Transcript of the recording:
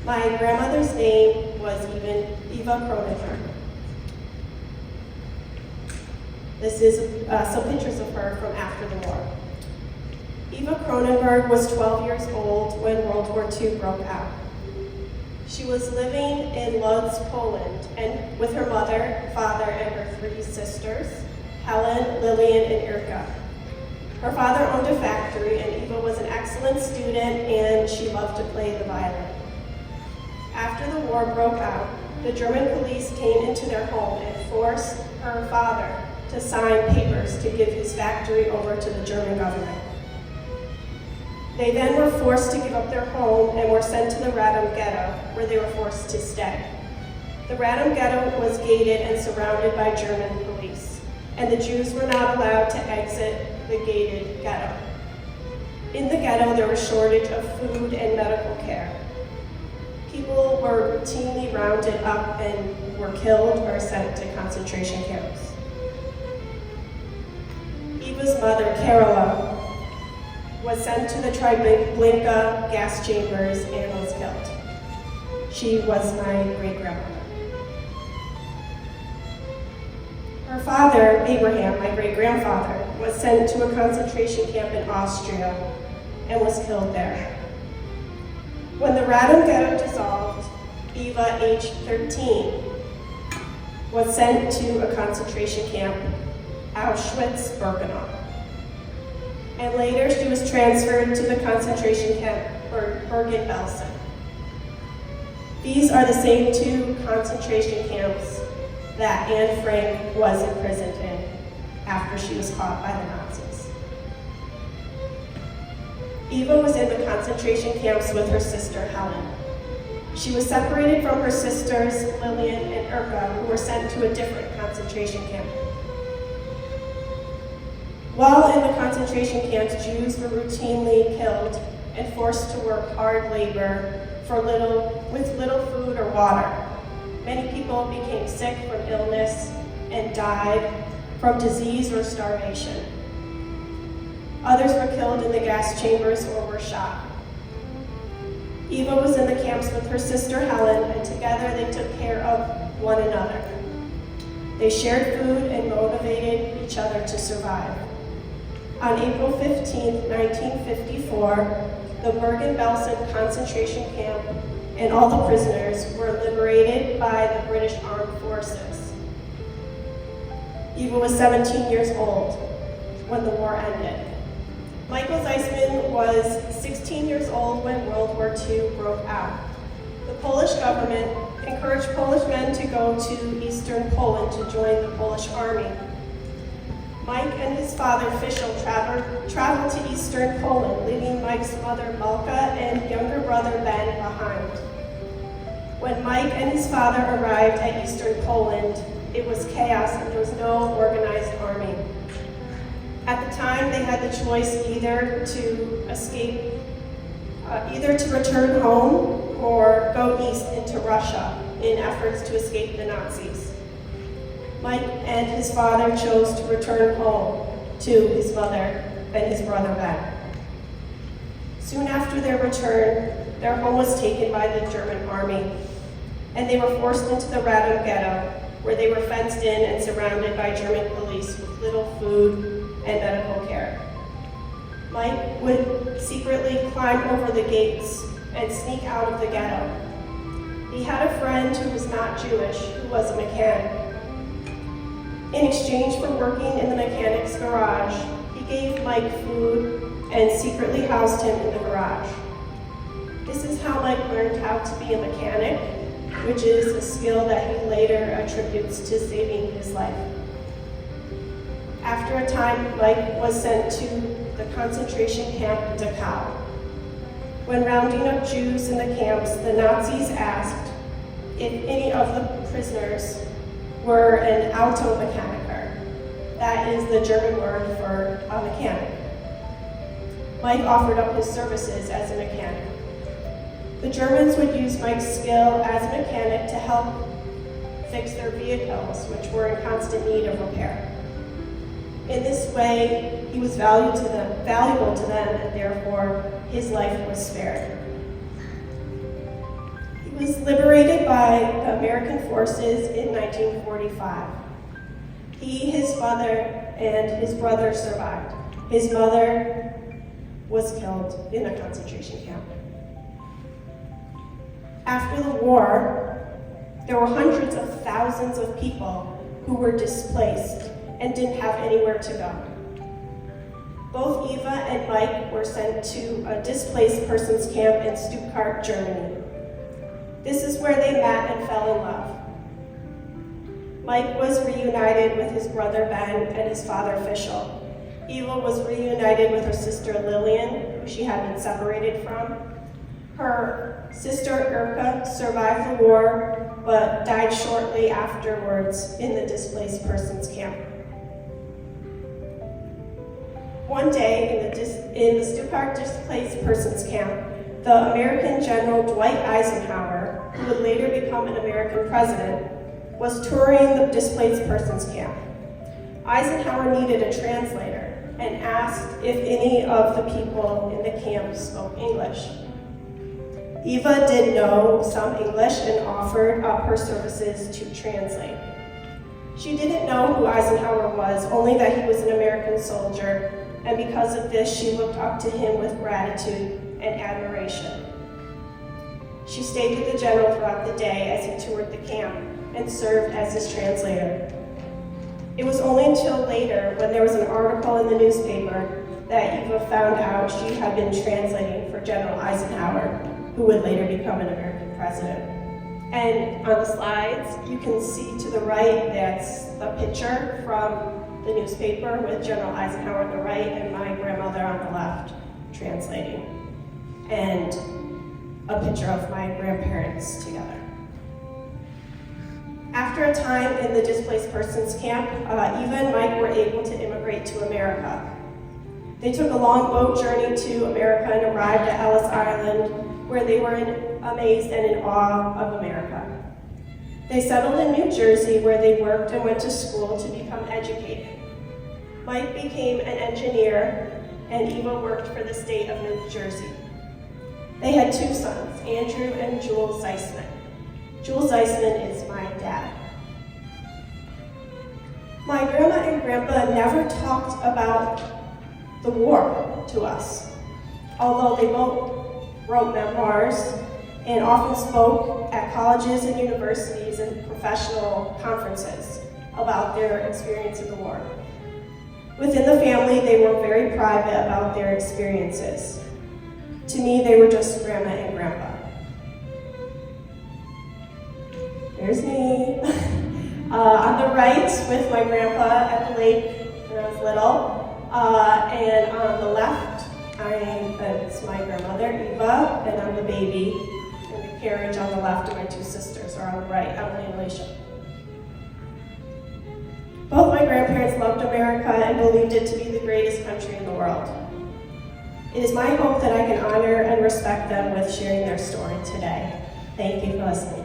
My grandmother's name was Eva Cronenberg. This is some pictures of her from after the war. Eva Cronenberg was 12 years old when World War II broke out. She was living in Lodz, Poland, and with her mother, father, and her 3 sisters, Helen, Lillian, and Irka. Her father owned a factory, and Eva was an excellent student, and she loved to play the violin. After the war broke out, the German police came into their home and forced her father to sign papers to give his factory over to the German government. They then were forced to give up their home and were sent to the Radom ghetto, where they were forced to stay. The Radom ghetto was gated and surrounded by German police, and the Jews were not allowed to exit the gated ghetto. In the ghetto, there was a shortage of food and medical care. People were routinely rounded up and were killed or sent to concentration camps. Eva's mother, Carola, was sent to the Treblinka gas chambers and was killed. She was my great-grandmother. Her father, Abraham, my great-grandfather, was sent to a concentration camp in Austria and was killed there. When the Radom ghetto dissolved, Eva, aged 13, was sent to a concentration camp, Auschwitz-Birkenau. And later she was transferred to the concentration camp Bergen-Belsen. These are the same 2 concentration camps that Anne Frank was imprisoned in after she was caught by the Nazis. Eva was in the concentration camps with her sister Helen. She was separated from her sisters Lillian and Irka, who were sent to a different concentration camp. While in the concentration camps, Jews were routinely killed and forced to work hard labor with little food or water. Many people became sick from illness and died from disease or starvation. Others were killed in the gas chambers or were shot. Eva was in the camps with her sister Helen, and together they took care of one another. They shared food and motivated each other to survive. On April 15, 1954, the Bergen-Belsen concentration camp and all the prisoners were liberated by the British Armed Forces. Eva was 17 years old when the war ended. Jacob-Zysman was 16 years old when World War II broke out. The Polish government encouraged Polish men to go to eastern Poland to join the Polish army. Mike and his father, Fischl, traveled to eastern Poland, leaving Mike's mother, Malka, and younger brother, Ben, behind. When Mike and his father arrived at eastern Poland, it was chaos and there was no organized army. At the time, they had the choice either to return home or go east into Russia in efforts to escape the Nazis. Mike and his father chose to return home to his mother and his brother Ben. Soon after their return, their home was taken by the German army, and they were forced into the Radom ghetto, where they were fenced in and surrounded by German police with little food and medical care. Mike would secretly climb over the gates and sneak out of the ghetto. He had a friend who was not Jewish, who was a mechanic. In exchange for working in the mechanic's garage, he gave Mike food and secretly housed him in the garage. This is how Mike learned how to be a mechanic, which is a skill that he later attributes to saving his life. After a time, Mike was sent to the concentration camp Dachau. When rounding up Jews in the camps, the Nazis asked if any of the prisoners were an Automechaniker. That is the German word for a mechanic. Mike offered up his services as a mechanic. The Germans would use Mike's skill as a mechanic to help fix their vehicles, which were in constant need of repair. In this way, he was valuable to them, and therefore his life was spared. was liberated by the American forces in 1945. He, his father, and his brother survived. His mother was killed in a concentration camp. After the war, there were hundreds of thousands of people who were displaced and didn't have anywhere to go. Both Eva and Mike were sent to a displaced persons camp in Stuttgart, Germany. This is where they met and fell in love. Mike was reunited with his brother Ben and his father Fischl. Eva was reunited with her sister Lillian, who she had been separated from. Her sister Erika survived the war, but died shortly afterwards in the displaced persons camp. One day in the Stuttgart displaced persons camp, the American General Dwight Eisenhower, who would later become an American president, was touring the displaced persons camp. Eisenhower needed a translator and asked if any of the people in the camp spoke English. Eva did know some English and offered up her services to translate. She didn't know who Eisenhower was, only that he was an American soldier, and because of this, she looked up to him with gratitude and admiration. She stayed with the general throughout the day as he toured the camp and served as his translator. It was only until later, when there was an article in the newspaper, that Eva found out she had been translating for General Eisenhower, who would later become an American president. And on the slides, you can see to the right, that's a picture from the newspaper with General Eisenhower on the right and my grandmother on the left translating. And a picture of my grandparents together. After a time in the displaced persons camp, Eva and Mike were able to immigrate to America. They took a long boat journey to America and arrived at Ellis Island, where they were amazed and in awe of America. They settled in New Jersey, where they worked and went to school to become educated. Mike became an engineer, and Eva worked for the state of New Jersey. They had two sons, Andrew and Jules Zysman. Jules Zysman is my dad. My grandma and grandpa never talked about the war to us, although they both wrote memoirs and often spoke at colleges and universities and professional conferences about their experience in the war. Within the family, they were very private about their experiences. To me, they were just grandma and grandpa. There's me. On the right with my grandpa at the lake when I was little. And on the left, it's my grandmother, Eva, and I'm the baby. And the carriage on the left are my two sisters, or on the right, Emily and Alicia. Both my grandparents loved America and believed it to be the greatest country in the world. It is my hope that I can honor and respect them with sharing their story today. Thank you for listening.